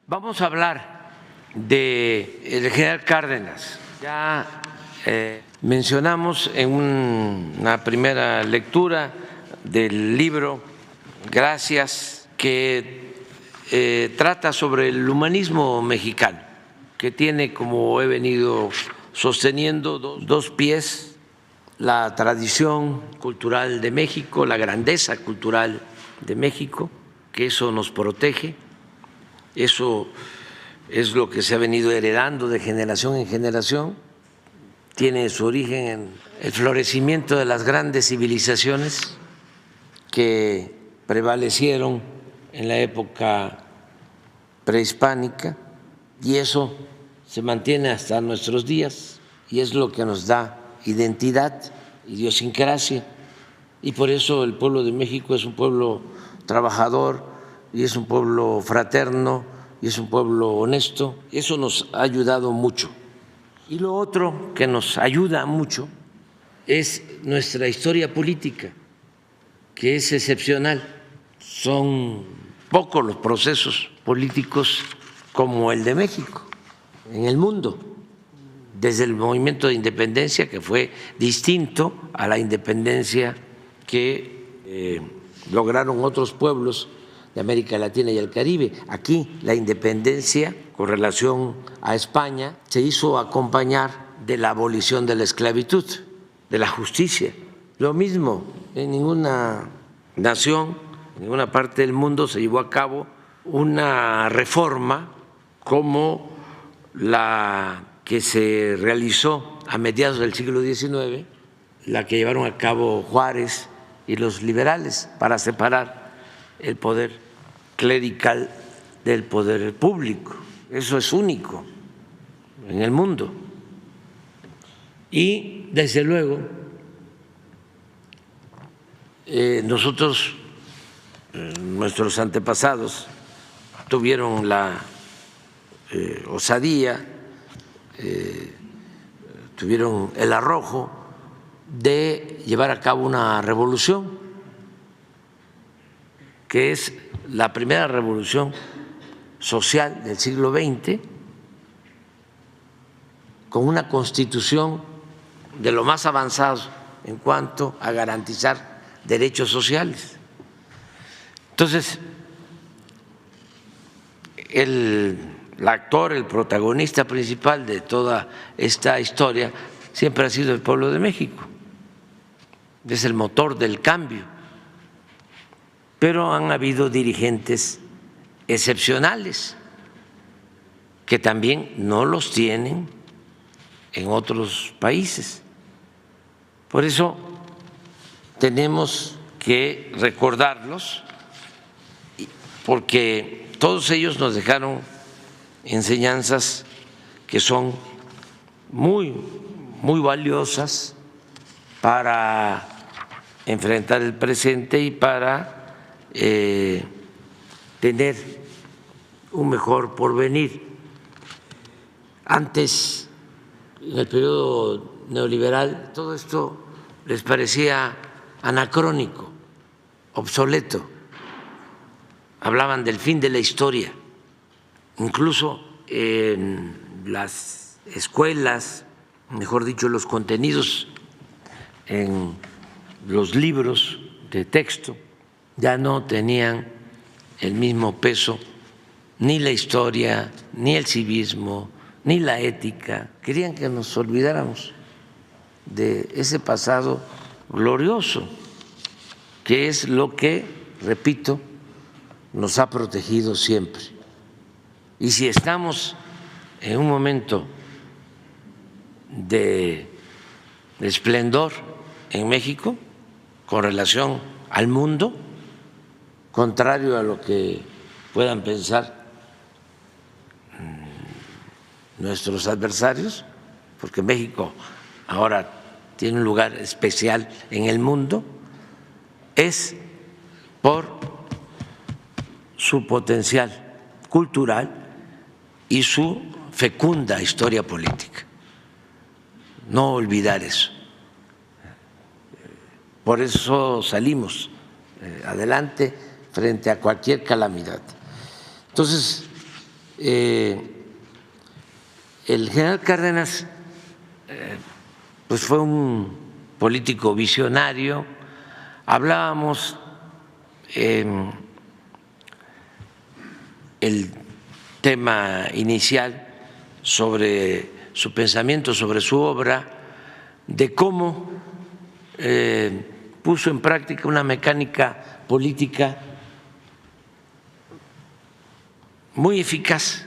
Vamos a hablar del general Cárdenas. Ya mencionamos en una primera lectura del libro Gracias, que trata sobre el humanismo mexicano, que tiene, como he venido sosteniendo, dos pies: la tradición cultural de México, la grandeza cultural de México, que eso nos protege. Eso es lo que se ha venido heredando de generación en generación. Tiene su origen en el florecimiento de las grandes civilizaciones que prevalecieron en la época prehispánica, y eso se mantiene hasta nuestros días, y es lo que nos da identidad, idiosincrasia. Y por eso el pueblo de México es un pueblo trabajador, y es un pueblo fraterno, y es un pueblo honesto. Eso nos ha ayudado mucho. Y lo otro que nos ayuda mucho es nuestra historia política, que es excepcional. Son pocos los procesos políticos como el de México en el mundo, desde el movimiento de independencia, que fue distinto a la independencia que lograron otros pueblos de América Latina y el Caribe. Aquí la independencia con relación a España se hizo acompañar de la abolición de la esclavitud, de la justicia. Lo mismo, en ninguna nación, en ninguna parte del mundo se llevó a cabo una reforma como la que se realizó a mediados del siglo XIX, la que llevaron a cabo Juárez y los liberales para separar el poder clerical del poder público. Eso es único en el mundo. Y desde luego nosotros, nuestros antepasados tuvieron la osadía, tuvieron el arrojo de llevar a cabo una revolución, que es la primera revolución social del siglo XX, con una constitución de lo más avanzado en cuanto a garantizar derechos sociales. Entonces, el actor, el protagonista principal de toda esta historia siempre ha sido el pueblo de México. Es el motor del cambio. Pero han habido dirigentes excepcionales que también no los tienen en otros países. Por eso tenemos que recordarlos, porque todos ellos nos dejaron enseñanzas que son muy valiosas para enfrentar el presente y para tener un mejor porvenir. Antes, en el periodo neoliberal, todo esto les parecía anacrónico, obsoleto. Hablaban del fin de la historia. Incluso en las escuelas, mejor dicho, los contenidos en los libros de texto ya no tenían el mismo peso, ni la historia, ni el civismo, ni la ética. Querían que nos olvidáramos de ese pasado glorioso, que es lo que, repito, nos ha protegido siempre. Y si estamos en un momento de esplendor en México con relación al mundo, contrario a lo que puedan pensar nuestros adversarios, porque México ahora tiene un lugar especial en el mundo, es por su potencial cultural y su fecunda historia política. No olvidar eso. Por eso salimos adelante frente a cualquier calamidad. Entonces, El general Cárdenas pues fue un político visionario. Hablábamos el tema inicial sobre su pensamiento, sobre su obra, de cómo puso en práctica una mecánica política muy eficaz,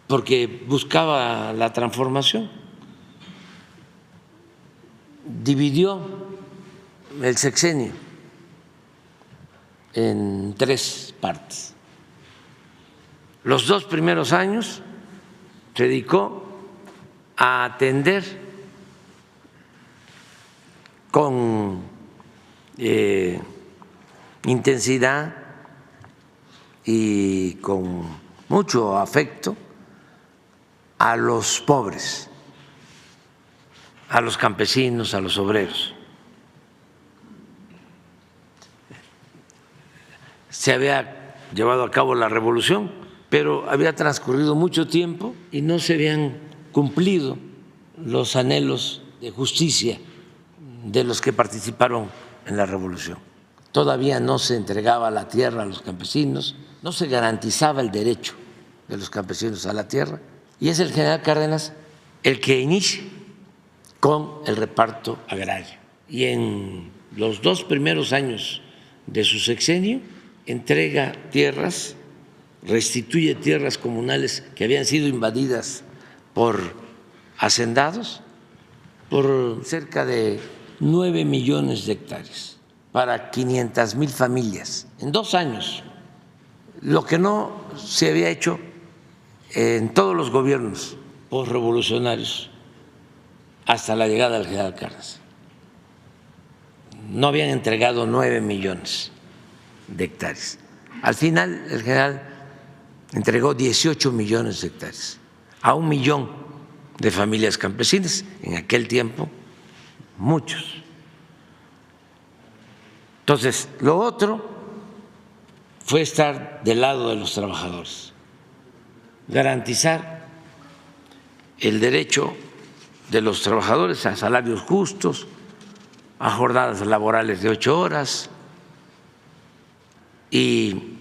porque buscaba la transformación. Dividió el sexenio en 3 partes. Los 2 primeros años se dedicó a atender con intensidad y con mucho afecto a los pobres, a los campesinos, a los obreros. Se había llevado a cabo la revolución, pero había transcurrido mucho tiempo y no se habían cumplido los anhelos de justicia de los que participaron en la revolución. Todavía no se entregaba la tierra a los campesinos, no se garantizaba el derecho de los campesinos a la tierra, y es el general Cárdenas el que inicia con el reparto agrario. Y en los 2 primeros años de su sexenio entrega tierras, restituye tierras comunales que habían sido invadidas por hacendados, por cerca de 9 millones de hectáreas para 500,000 familias en 2 años, lo que no se había hecho en todos los gobiernos posrevolucionarios hasta la llegada del general Cárdenas. No habían entregado 9 millones de hectáreas. Al final el general entregó 18 millones de hectáreas a 1 millón de familias campesinas, en aquel tiempo muchos. Entonces, lo otro fue estar del lado de los trabajadores, garantizar el derecho de los trabajadores a salarios justos, a jornadas laborales de 8 horas, y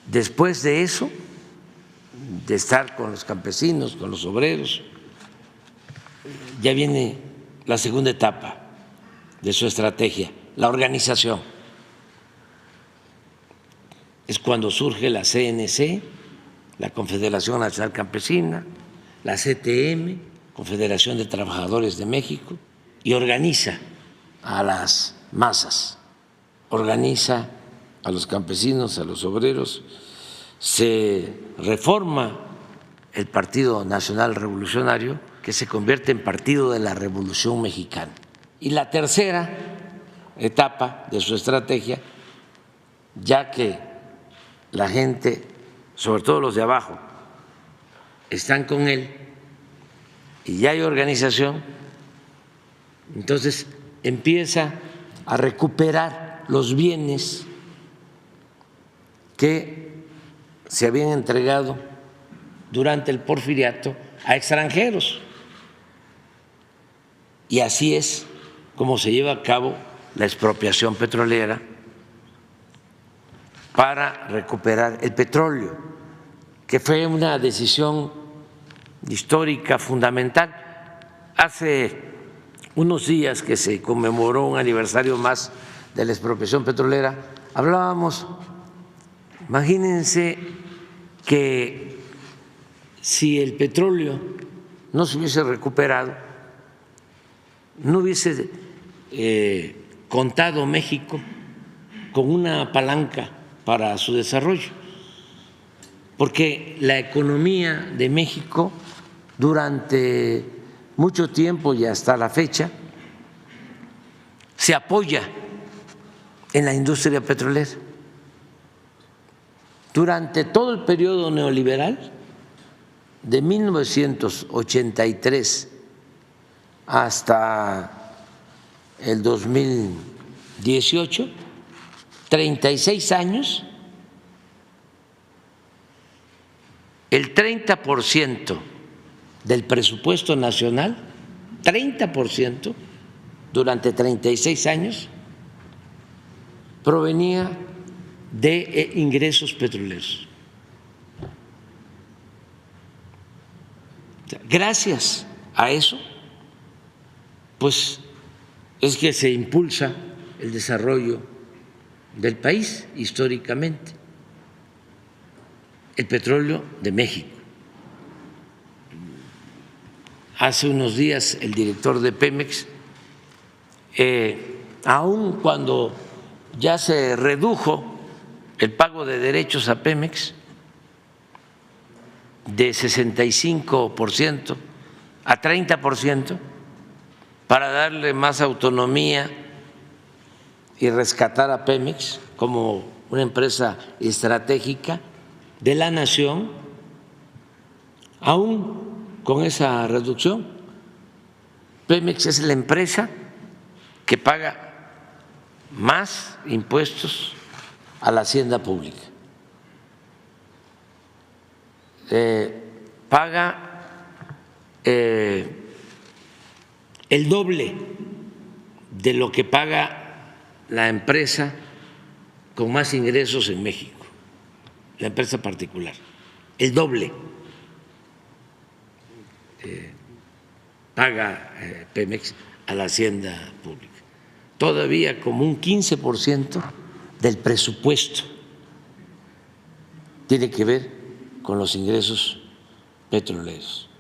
después de eso, de estar con los campesinos, con los obreros, ya viene la segunda etapa de su estrategia, la organización. Es cuando surge la CNC, la Confederación Nacional Campesina, la CTM, Confederación de Trabajadores de México, y organiza a las masas, organiza a los campesinos, a los obreros. Se reforma el Partido Nacional Revolucionario, que se convierte en Partido de la Revolución Mexicana. Y la tercera etapa de su estrategia, ya que la gente, sobre todo los de abajo, están con él y ya hay organización, entonces empieza a recuperar los bienes que se habían entregado durante el porfiriato a extranjeros. Y así es como se lleva a cabo la expropiación petrolera para recuperar el petróleo, que fue una decisión histórica fundamental. Hace unos días que se conmemoró un aniversario más de la expropiación petrolera, hablábamos, imagínense que si el petróleo no se hubiese recuperado, no hubiese contado México con una palanca para su desarrollo, porque la economía de México durante mucho tiempo y hasta la fecha se apoya en la industria petrolera. Durante todo el periodo neoliberal, de 1983 hasta el 2018, 36 años, el 30% del presupuesto nacional, 30% durante 36 años, provenía de ingresos petroleros. Gracias a eso, pues es que se impulsa el desarrollo del país históricamente, el petróleo de México. Hace unos días el director de Pemex, aun cuando ya se redujo el pago de derechos a Pemex de 65% a 30%, para darle más autonomía y rescatar a Pemex como una empresa estratégica de la nación, aún con esa reducción, Pemex es la empresa que paga más impuestos a la hacienda pública. Paga el doble de lo que paga la empresa con más ingresos en México, la empresa particular, el doble paga Pemex a la hacienda pública. Todavía como un 15% del presupuesto tiene que ver con los ingresos petroleros.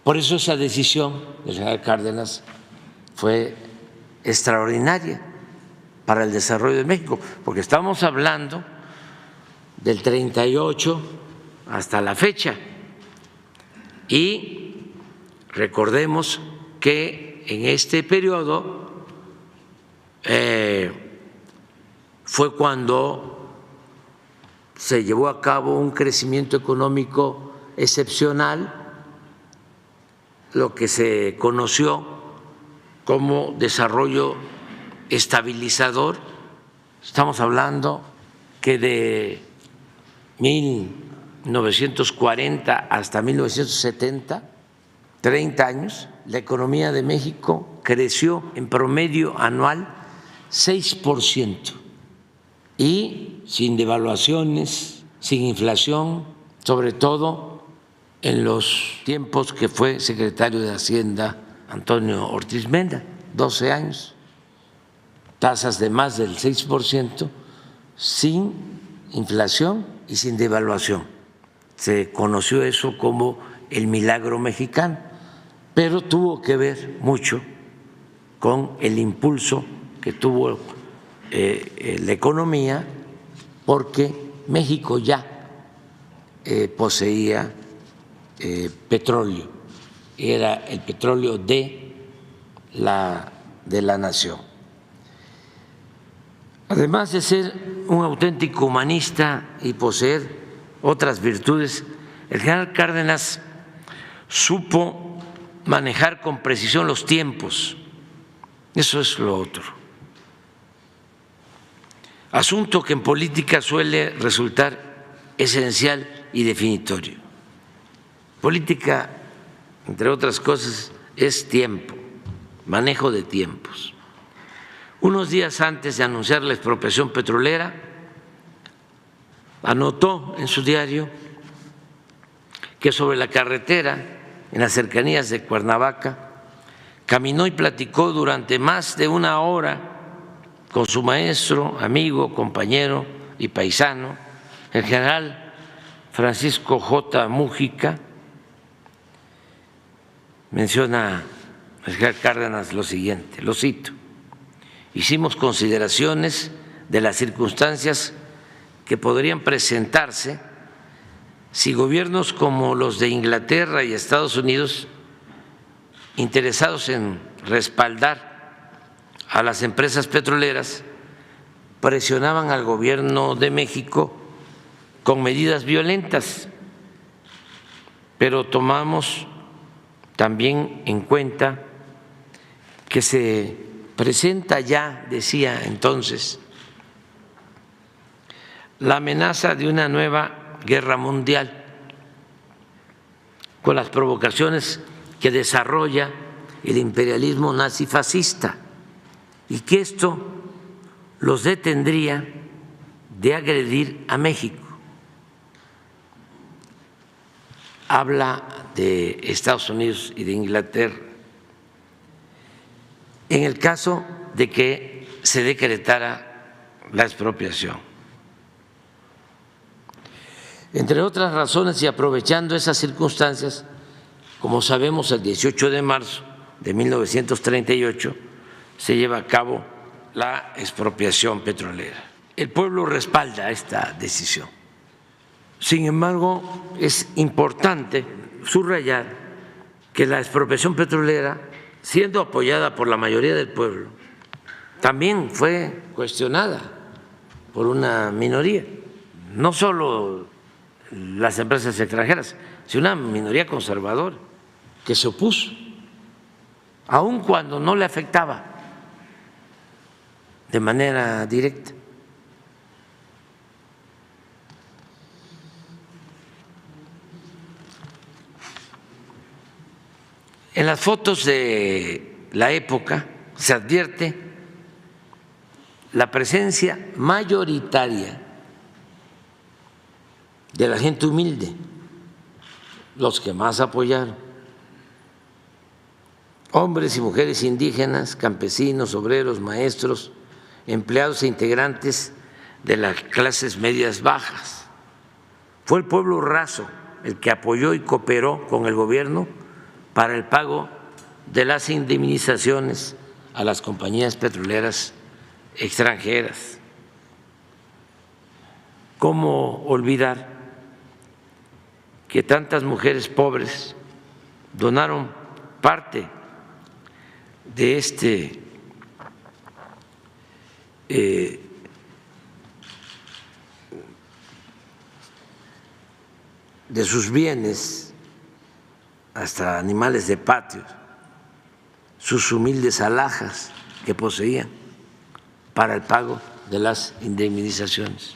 Por eso esa decisión del general Cárdenas fue extraordinaria para el desarrollo de México, porque estamos hablando del 38 hasta la fecha. Y recordemos que en este periodo fue cuando se llevó a cabo un crecimiento económico excepcional, lo que se conoció como desarrollo estabilizador. Estamos hablando que de 1940 hasta 1970, 30 años, la economía de México creció en promedio anual 6% y sin devaluaciones, sin inflación, sobre todo en los tiempos que fue secretario de Hacienda Antonio Ortiz Menda, 12 años, tasas de más del 6%, sin inflación y sin devaluación. Se conoció eso como el milagro mexicano, pero tuvo que ver mucho con el impulso que tuvo la economía, porque México ya poseía petróleo, era el petróleo de la nación. Además de ser un auténtico humanista y poseer otras virtudes, el general Cárdenas supo manejar con precisión los tiempos. Eso es lo otro. Asunto que en política suele resultar esencial y definitorio. Política, entre otras cosas, es tiempo, manejo de tiempos. Unos días antes de anunciar la expropiación petrolera, anotó en su diario que sobre la carretera, en las cercanías de Cuernavaca, caminó y platicó durante más de una hora con su maestro, amigo, compañero y paisano, el general Francisco J. Mújica. Menciona el general Cárdenas lo siguiente, lo cito: hicimos consideraciones de las circunstancias que podrían presentarse si gobiernos como los de Inglaterra y Estados Unidos, interesados en respaldar a las empresas petroleras, presionaban al gobierno de México con medidas violentas, pero tomamos también en cuenta que se presenta ya, decía entonces, la amenaza de una nueva guerra mundial con las provocaciones que desarrolla el imperialismo nazifascista y que esto los detendría de agredir a México. Habla de Estados Unidos y de Inglaterra. En el caso de que se decretara la expropiación. Entre otras razones y aprovechando esas circunstancias, como sabemos, el 18 de marzo de 1938 se lleva a cabo la expropiación petrolera. El pueblo respalda esta decisión. Sin embargo, es importante subrayar que la expropiación petrolera, siendo apoyada por la mayoría del pueblo, también fue cuestionada por una minoría, no solo las empresas extranjeras, sino una minoría conservadora que se opuso, aun cuando no le afectaba de manera directa. En las fotos de la época se advierte la presencia mayoritaria de la gente humilde, los que más apoyaron, hombres y mujeres indígenas, campesinos, obreros, maestros, empleados e integrantes de las clases medias bajas. Fue el pueblo raso el que apoyó y cooperó con el gobierno para el pago de las indemnizaciones a las compañías petroleras extranjeras. ¿Cómo olvidar que tantas mujeres pobres donaron parte de de sus bienes, hasta animales de patio, sus humildes alhajas que poseían para el pago de las indemnizaciones?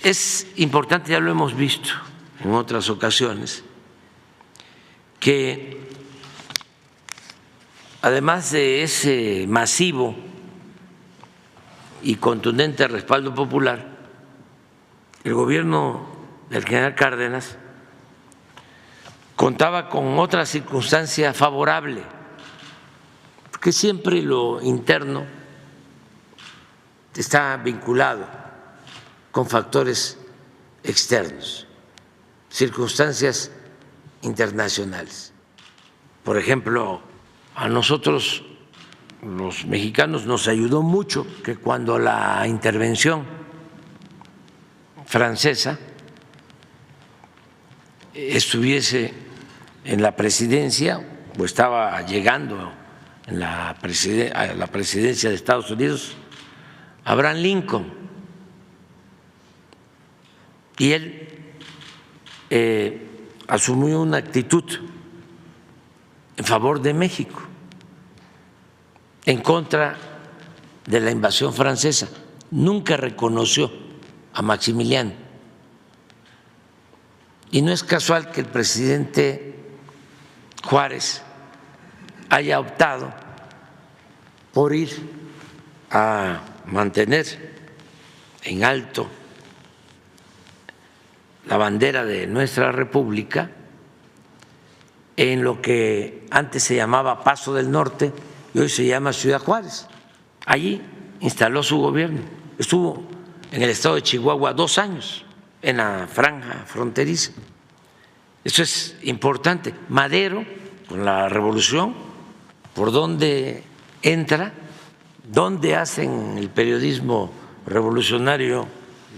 Es importante, ya lo hemos visto en otras ocasiones, que además de ese masivo y contundente respaldo popular, el gobierno del general Cárdenas contaba con otra circunstancia favorable, porque siempre lo interno está vinculado con factores externos, circunstancias internacionales. Por ejemplo, a nosotros los mexicanos nos ayudó mucho que cuando la intervención francesa estuviese en la presidencia o estaba llegando a la presidencia de Estados Unidos, Abraham Lincoln, y él asumió una actitud en favor de México, en contra de la invasión francesa. Nunca reconoció a Maximiliano. Y no es casual que el presidente Juárez haya optado por ir a mantener en alto la bandera de nuestra República en lo que antes se llamaba Paso del Norte y hoy se llama Ciudad Juárez. Allí instaló su gobierno. Estuvo en el estado de Chihuahua 2 años, en la franja fronteriza. Eso es importante. Madero, con la revolución, por dónde entra, dónde hacen el periodismo revolucionario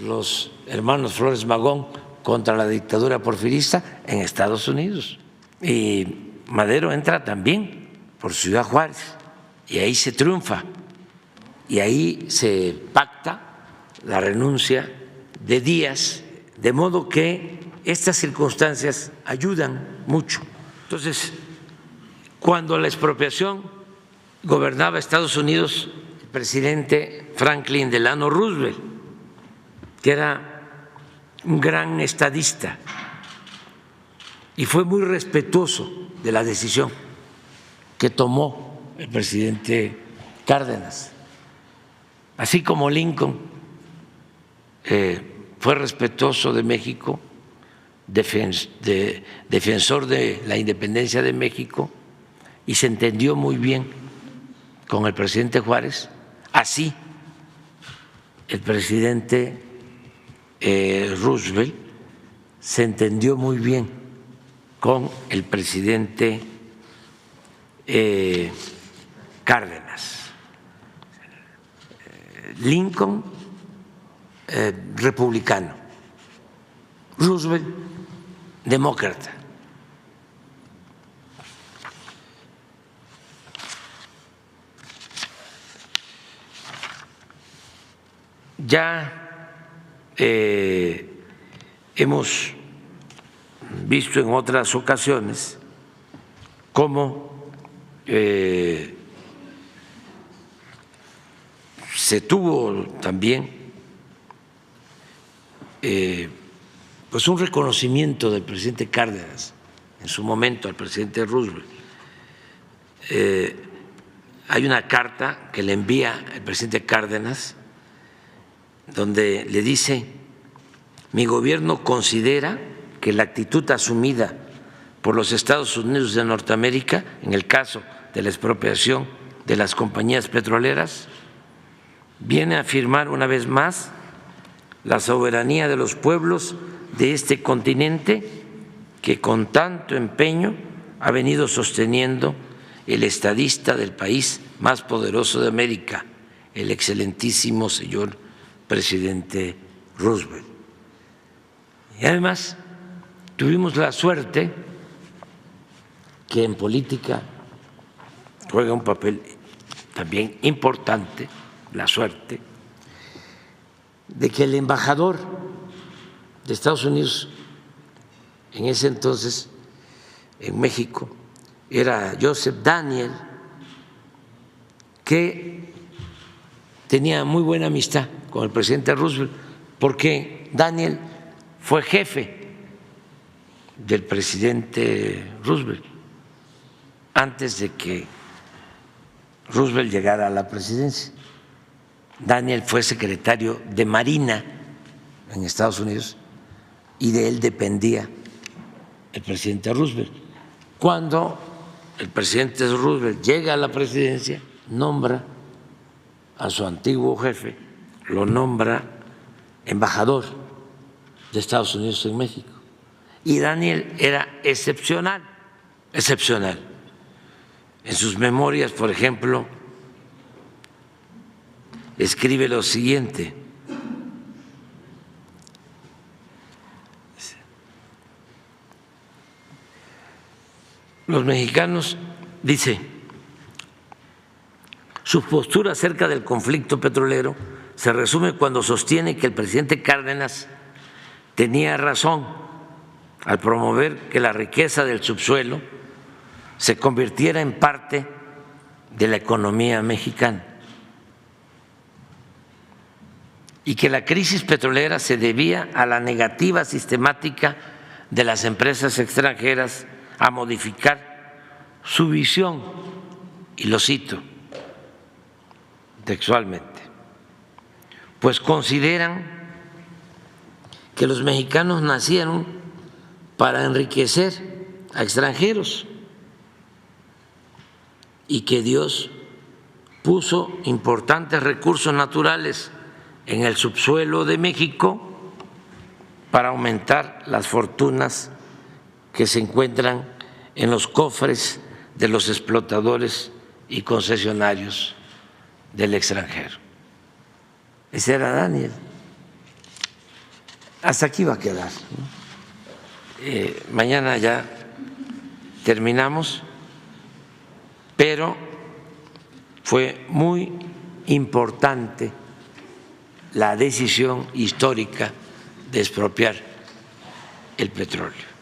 los hermanos Flores Magón contra la dictadura porfirista, en Estados Unidos. Y Madero entra también por Ciudad Juárez y ahí se triunfa y ahí se pacta la renuncia de Díaz, de modo que estas circunstancias ayudan mucho. Entonces, cuando la expropiación gobernaba Estados Unidos, el presidente Franklin Delano Roosevelt que era un gran estadista y fue muy respetuoso de la decisión que tomó el presidente Cárdenas, así como Lincoln fue respetuoso de México, defensor de la independencia de México, y se entendió muy bien con el presidente Juárez. Así el presidente Roosevelt se entendió muy bien con el presidente Cárdenas. Lincoln, republicano; Roosevelt, demócrata. Ya hemos visto en otras ocasiones cómo se tuvo también pues un reconocimiento del presidente Cárdenas en su momento al presidente Roosevelt. Hay una carta que le envía el presidente Cárdenas donde le dice: mi gobierno considera que la actitud asumida por los Estados Unidos de Norteamérica en el caso de la expropiación de las compañías petroleras viene a afirmar una vez más la soberanía de los pueblos de este continente que con tanto empeño ha venido sosteniendo el estadista del país más poderoso de América, el excelentísimo señor presidente Roosevelt. Y además tuvimos la suerte, que en política juega un papel también importante, la suerte de que el embajador de Estados Unidos en ese entonces en México era Joseph Daniel, que tenía muy buena amistad con el presidente Roosevelt, porque Daniel fue jefe del presidente Roosevelt antes de que Roosevelt llegara a la presidencia. Daniel fue secretario de Marina en Estados Unidos y de él dependía el presidente Roosevelt. Cuando el presidente Roosevelt llega a la presidencia, nombra a su antiguo jefe, lo nombra embajador de Estados Unidos en México. Y Daniel era excepcional, excepcional. En sus memorias, por ejemplo, escribe lo siguiente: los mexicanos, dice, su postura acerca del conflicto petrolero se resume cuando sostiene que el presidente Cárdenas tenía razón al promover que la riqueza del subsuelo se convirtiera en parte de la economía mexicana y que la crisis petrolera se debía a la negativa sistemática de las empresas extranjeras a modificar su visión, y lo cito textualmente, pues consideran que los mexicanos nacieron para enriquecer a extranjeros y que Dios puso importantes recursos naturales en el subsuelo de México para aumentar las fortunas que se encuentran en los cofres de los explotadores y concesionarios del extranjero. Ese era Daniel. Hasta aquí va a quedar, ¿no? Mañana ya terminamos, pero fue muy importante la decisión histórica de expropiar el petróleo.